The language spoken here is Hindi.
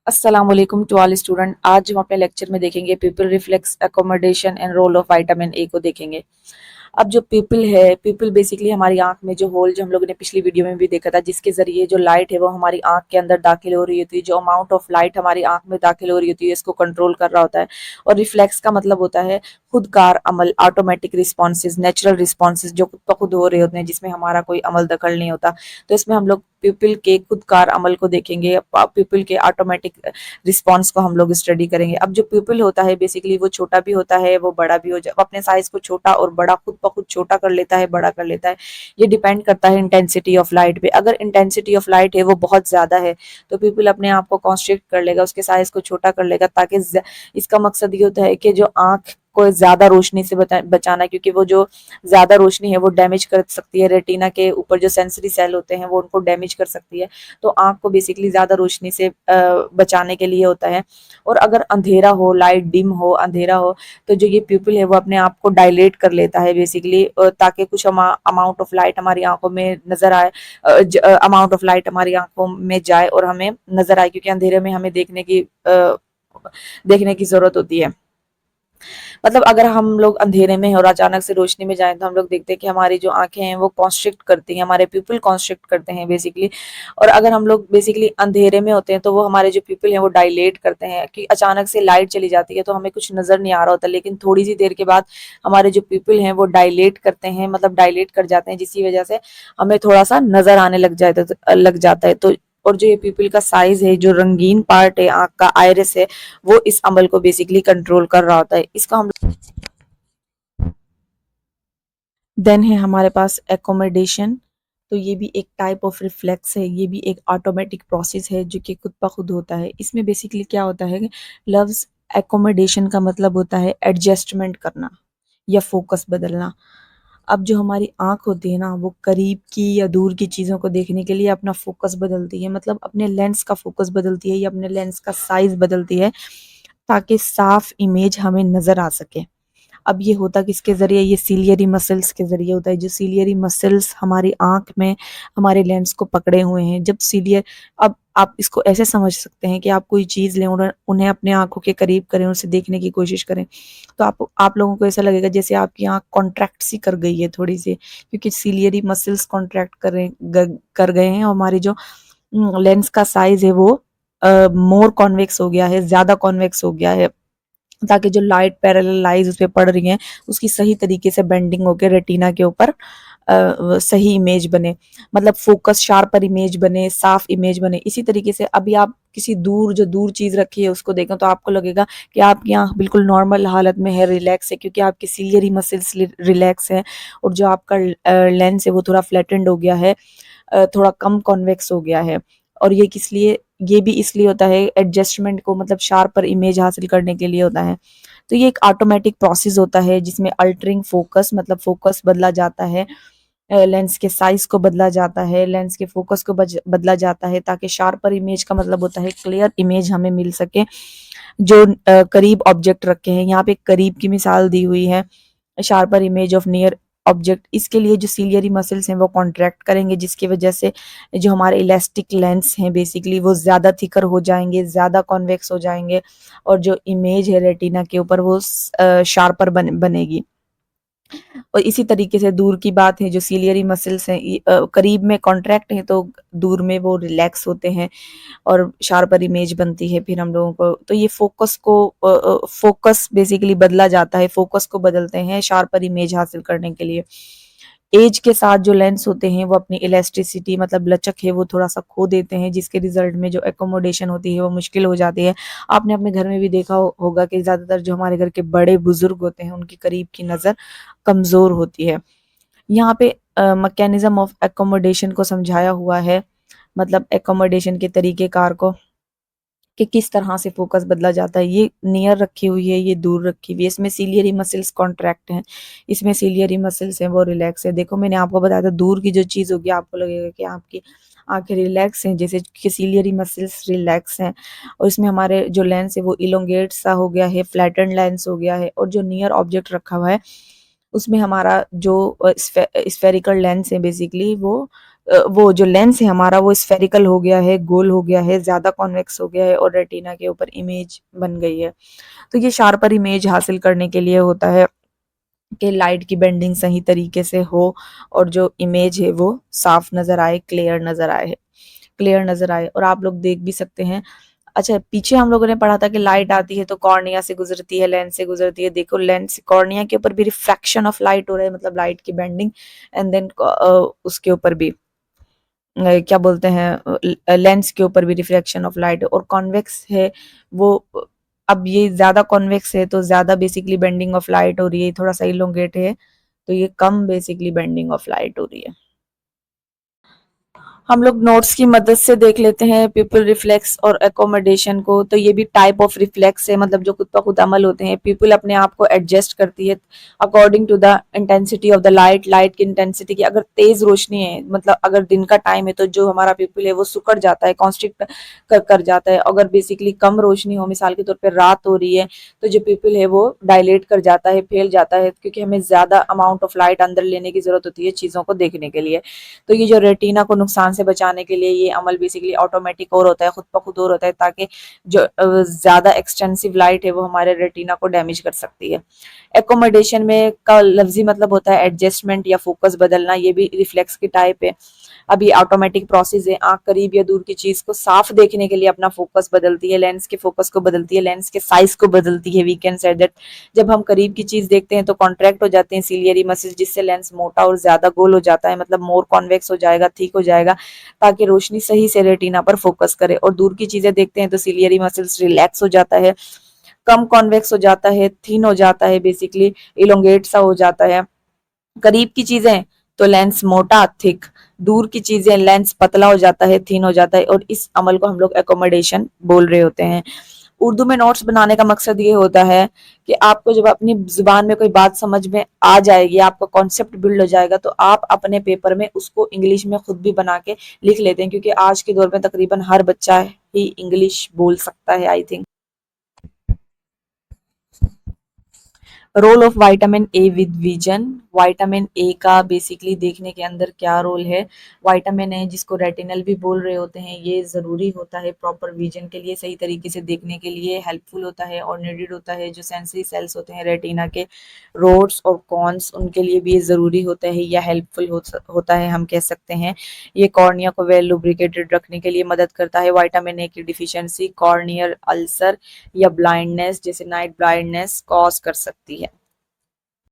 अस्सलाम वालेकुम टू ऑल स्टूडेंट। आज हम अपने लेक्चर में देखेंगे pupil reflex accommodation and role of vitamin A को देखेंगे। अब जो पीपल है, पीपल बेसिकली हमारी आंख में जो होल, जो हम लोगों ने पिछली वीडियो में भी देखा था, जिसके जरिए जो लाइट है वो हमारी आंख के अंदर दाखिल हो रही होती है, जो अमाउंट ऑफ लाइट हमारी आंख में दाखिल हो रही होती है इसको कंट्रोल कर रहा होता है। और रिफ्लेक्स का मतलब होता है खुदकार अमल, ऑटोमेटिक रिस्पॉन्सेज, नेचुरल रिस्पॉन्सेज जो खुद ब खुद हो रहे होते हैं, जिसमें हमारा कोई अमल दखल नहीं होता। तो इसमें हम लोग पीपल के खुदकार अमल को देखेंगे, पीपल के ऑटोमेटिक रिस्पॉन्स को हम लोग स्टडी करेंगे। अब जो प्यूपिल होता है बेसिकली वो छोटा भी होता है, वो बड़ा भी अपने साइज को छोटा और बड़ा खुद ब खुद छोटा कर लेता है, बड़ा कर लेता है। ये डिपेंड करता है इंटेंसिटी ऑफ लाइट पे। अगर इंटेंसिटी ऑफ लाइट है वो बहुत ज्यादा है तो पीपल अपने आप को कॉन्स्ट्रिक्ट कर लेगा, उसके साइज को छोटा कर लेगा, ताकि इसका मकसद ये होता है कि जो आंख को ज्यादा रोशनी से बचाना, क्योंकि वो जो ज्यादा रोशनी है वो डैमेज कर सकती है, रेटिना के ऊपर जो सेंसरी सेल होते हैं वो उनको डैमेज कर सकती है। तो आंख को बेसिकली ज्यादा रोशनी से बचाने के लिए होता है। और अगर अंधेरा हो, लाइट डिम हो, अंधेरा हो, तो जो ये प्यूपिल है वो अपने आप को डायलेट कर लेता है बेसिकली, ताकि कुछ अमाउंट ऑफ लाइट हमारी आंखों में नजर आए, अमाउंट ऑफ लाइट हमारी आंखों में जाए और हमें नजर आए, क्योंकि अंधेरे में हमें देखने की जरूरत होती है। मतलब अगर हम लोग अंधेरे में हैं और अचानक से रोशनी में जाएं तो हम लोग देखते हैं कि हमारी जो आंखें हैं वो कॉन्स्ट्रिक्ट करती हैं, हमारे प्यूपिल कॉन्स्ट्रिक्ट करते हैं बेसिकली। और अगर हम लोग बेसिकली अंधेरे में होते हैं तो वो हमारे जो प्यूपिल हैं वो डायलेट करते हैं, कि अचानक से लाइट चली जाती है तो हमें कुछ नजर नहीं आ रहा होता, लेकिन थोड़ी सी देर के बाद हमारे जो प्यूपिल हैं वो डायलेट करते हैं, मतलब डायलेट कर जाते हैं, जिसकी वजह से हमें थोड़ा सा नजर आने लग जाता है। तो और जो ये प्यूपिल का साइज है, जो रंगीन पार्ट है आंख का, आइरिस है, वो इस अमल को बेसिकली कंट्रोल कर रहा होता है। इसको हम देन है हमारे पास एकोमोडेशन। तो ये भी एक टाइप ऑफ रिफ्लेक्स है, ये भी एक ऑटोमेटिक प्रोसेस है जो कि खुद ब खुद होता है। इसमें बेसिकली क्या होता है, लव्स एकोमोडेशन का मतलब होता है एडजस्टमेंट करना या फोकस बदलना। अब जो हमारी आंख होती है ना, वो करीब की या दूर की चीज़ों को देखने के लिए अपना फोकस बदलती है, मतलब अपने लेंस का फोकस बदलती है या अपने लेंस का साइज बदलती है, ताकि साफ इमेज हमें नज़र आ सके। अब ये होता किसके ज़रिए, ये सीलियरी मसल्स के ज़रिए होता है। जो सीलियरी मसल्स हमारी आँख में हमारे लेंस को पकड़े हुए हैं, जब सीलियर, अब आप इसको ऐसे समझ सकते हैं कि आप कोई चीज़ लें और उन्हें अपने आँखों के करीब करें, उसे देखने की कोशिश करें, तो आप लोगों को ऐसा लगेगा जैसे आपकी आँख कॉन्ट्रैक्ट सी कर गई है थोड़ी-सी, क्योंकि सीलियरी मसल्स कॉन्ट्रैक्ट कर गए हैं और हमारी जो लेंस का साइज़ है वो मोर कॉन्वेक्स हो गया है, ज़्यादा कॉन्वेक्स हो गया है, ताकि जो लाइट पैरेलल लाइज उस पे पड़ रही हैं उसकी सही तरीके से बेंडिंग होकर रेटिना के ऊपर सही इमेज बने, मतलब फोकस शार्पर इमेज बने, साफ इमेज बने। इसी तरीके से अभी आप किसी दूर, जो दूर चीज रखी है उसको देखें तो आपको लगेगा कि आपकी आंख बिल्कुल नॉर्मल हालत में है, रिलैक्स है, क्योंकि आपकी सीलियरी मसल्स रिलैक्स है और जो आपका लेंस है वो थोड़ा फ्लैटेंड हो गया है, थोड़ा कम कॉन्वेक्स हो गया है। और ये किस लिए, ये भी इसलिए होता है एडजस्टमेंट को, मतलब शार्पर इमेज हासिल करने के लिए होता है। तो ये एक ऑटोमेटिक प्रोसेस होता है जिसमें अल्टरिंग फोकस, मतलब फोकस बदला जाता है, लेंस के साइज को बदला जाता है, लेंस के फोकस को बदला जाता है, ताकि शार्पर इमेज का मतलब होता है क्लियर इमेज हमें मिल सके। जो करीब ऑब्जेक्ट रखे हैं, यहाँ पे करीब की मिसाल दी हुई है, sharper image of near object. इसके लिए जो सीलियरी मसल्स हैं वो कॉन्ट्रैक्ट करेंगे, जिसकी वजह से जो हमारे इलास्टिक लेंस हैं बेसिकली वो ज़्यादा थिकर हो जाएंगे, ज़्यादा कॉन्वेक्स हो जाएंगे, और जो इमेज है रेटिना के ऊपर वो शार्पर बनेगी। और इसी तरीके से दूर की बात है, जो सीलियरी मसल्स हैं करीब में कॉन्ट्रैक्ट हैं तो दूर में वो रिलैक्स होते हैं और शार्पर इमेज बनती है फिर हम लोगों को। तो ये फोकस बेसिकली बदला जाता है, फोकस को बदलते हैं शार्पर इमेज हासिल करने के लिए। एज के साथ जो लेंस होते हैं वो अपनी इलास्टिसिटी, मतलब लचक है, वो थोड़ा सा खो देते हैं, जिसके रिजल्ट में जो एकोमोडेशन होती है वो मुश्किल हो जाती है। आपने अपने घर में भी देखा होगा कि ज़्यादातर जो हमारे घर के बड़े बुजुर्ग होते हैं उनकी करीब की नज़र कमज़ोर होती है। यहाँ पे मैकेनिज्म ऑफ एकोमोडेशन को समझाया हुआ है, मतलब एकोमोडेशन के तरीकेकार को, कि किस तरह से फोकस बदला जाता है। ये नियर रखी हुई है, ये दूर रखी हुई है, इसमें सीलियरी मसल्स कॉन्ट्रैक्ट हैं, इसमें सीलियरी मसल्स हैं वो रिलैक्स है। देखो मैंने आपको बताया था दूर की जो चीज़ होगी आपको लगेगा कि आपकी आंखें रिलैक्स हैं, जैसे कि सीलियरी मसल्स रिलैक्स हैं, और इसमें हमारे जो लेंस है वो इलोंगेट सा हो गया है, फ्लैटेंड लेंस हो गया है, और जो नियर ऑब्जेक्ट रखा हुआ है उसमें हमारा जो स्फेरिकल लेंस है बेसिकली वो वो जो लेंस है हमारा वो स्फेरिकल हो गया है, गोल हो गया है, ज़्यादा कॉन्वेक्स हो गया है और रेटिना के ऊपर इमेज बन गई है। तो ये शार्पर इमेज हासिल करने के लिए होता है कि लाइट की बेंडिंग सही तरीके से हो और जो इमेज है वो साफ नज़र आए, क्लियर नज़र आए। और आप लोग देख भी सकते हैं, अच्छा पीछे हम लोगों ने पढ़ा था कि लाइट आती है तो कॉर्निया से गुजरती है, लेंस से गुजरती है। देखो लेंस कॉर्निया के ऊपर भी रिफ्रैक्शन ऑफ लाइट हो रहा है, मतलब लाइट की बेंडिंग, एंड देन उसके ऊपर भी क्या बोलते हैं, लेंस के ऊपर भी रिफ्रैक्शन ऑफ लाइट, और कॉन्वेक्स है वो, अब ये ज्यादा कॉन्वेक्स है तो ज्यादा बेसिकली बेंडिंग ऑफ लाइट हो रही है, थोड़ा सा इलोंगेट है तो ये कम बेसिकली बेंडिंग ऑफ लाइट हो रही है। हम लोग नोट्स की मदद से देख लेते हैं पीपल रिफ्लेक्स और एकोमोडेशन को। तो ये भी टाइप ऑफ रिफ्लेक्स है, मतलब जो खुद ब खुद अमल होते हैं। पीपल अपने आप को एडजस्ट करती है according to the intensity of the light, light की इंटेंसिटी की। अगर तेज रोशनी है, मतलब अगर दिन का टाइम है, तो जो हमारा पीपल है वो सिकुड़ जाता है, कॉन्स्ट्रिक्ट कर जाता है। अगर बेसिकली कम रोशनी हो, मिसाल के तौर पर रात हो रही है, तो जो पीपल है वो डायलेट कर जाता है, फैल जाता है, क्योंकि हमें ज्यादा अमाउंट ऑफ लाइट अंदर लेने की जरूरत होती है चीजों को देखने के लिए। तो ये जो रेटिना को नुकसान से बचाने के लिए ये अमल बेसिकली ऑटोमेटिक और होता है, खुद ब खुद और होता है, ताकि जो ज्यादा एक्सटेंसिव लाइट है वो हमारे रेटिना को डैमेज कर सकती है। एकोमोडेशन में का लफ्जी मतलब होता है एडजस्टमेंट या फोकस बदलना, ये भी रिफ्लेक्स की टाइप है। अभी ऑटोमेटिक प्रोसेस है, आंख करीब या दूर की चीज को साफ देखने के लिए अपना फोकस बदलती है, लेंस के फोकस को बदलती है, लेंस के साइज को बदलती है। वी कैन से दैट जब हम करीब की चीज देखते हैं तो कॉन्ट्रैक्ट हो जाते हैं सिलियरी मसल्स, जिससे लेंस मोटा और ज्यादा गोल हो जाता है, मतलब मोर कॉन्वेक्स हो जाएगा, ठीक हो जाएगा, ताकि रोशनी सही से रेटिना पर फोकस करे। और दूर की चीजें देखते हैं तो सिलियरी मसल्स रिलैक्स हो जाता है, कम कॉन्वेक्स हो जाता है, थीन हो जाता है, बेसिकली इलोंगेट सा हो जाता है। करीब की चीजें तो लेंस मोटा थिक, दूर की चीजें लेंस पतला हो जाता है, थीन हो जाता है, और इस अमल को हम लोग एकोमोडेशन बोल रहे होते हैं। उर्दू में नोट्स बनाने का मकसद ये होता है कि आपको जब अपनी जुबान में कोई बात समझ में आ जाएगी, आपका कॉन्सेप्ट बिल्ड हो जाएगा, तो आप अपने पेपर में उसको इंग्लिश में खुद भी बना के लिख लेते हैं, क्योंकि आज के दौर में तकरीबन हर बच्चा ही इंग्लिश बोल सकता है, I think. Role of vitamin A with vision. Vitamin A का बेसिकली देखने के अंदर क्या रोल है। विटामिन ए जिसको रेटिनल भी बोल रहे होते हैं, ये ज़रूरी होता है प्रॉपर विजन के लिए, सही तरीके से देखने के लिए हेल्पफुल होता है और नीडेड होता है। जो सेंसरी सेल्स होते हैं रेटिना के, रोड्स और कॉन्स, उनके लिए भी ये ज़रूरी होता है या हेल्पफुल होता है, हम कह सकते हैं। ये कॉर्निया को वेल लुब्रिकेटेड रखने के लिए मदद करता है। विटामिन ए की डिफिशियंसी कॉर्नियल अल्सर या ब्लाइंडनेस, जैसे नाइट ब्लाइंडनेस, कॉज कर सकती है।